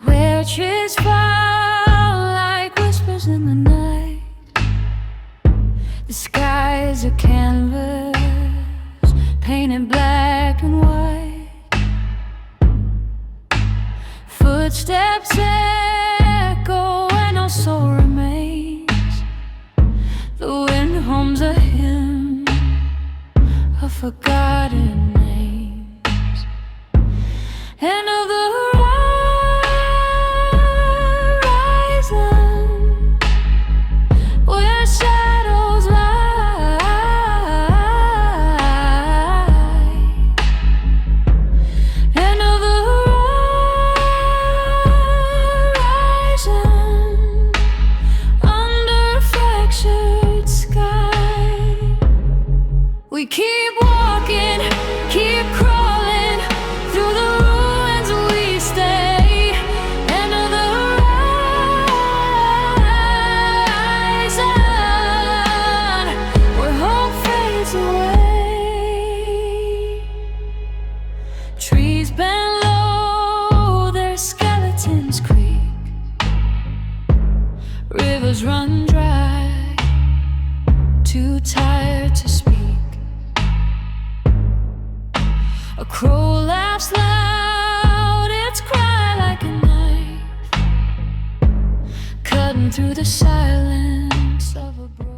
Where trees fall like whispers in the night. The sky is a canvas painted black and white. Footsteps echo and our soul remains. The wind hums a hymn of forgotten names, and of the horizon where shadows lie, and of the horizon under a fractured sky. We keep walking, keep crawling through the ruins we stay, and of the horizon where hope fades away. Trees bend low, their skeletons creak. Rivers run dry, too tired to speak. A crow laughs loud, its cry like a knife, cutting through the silence of a broken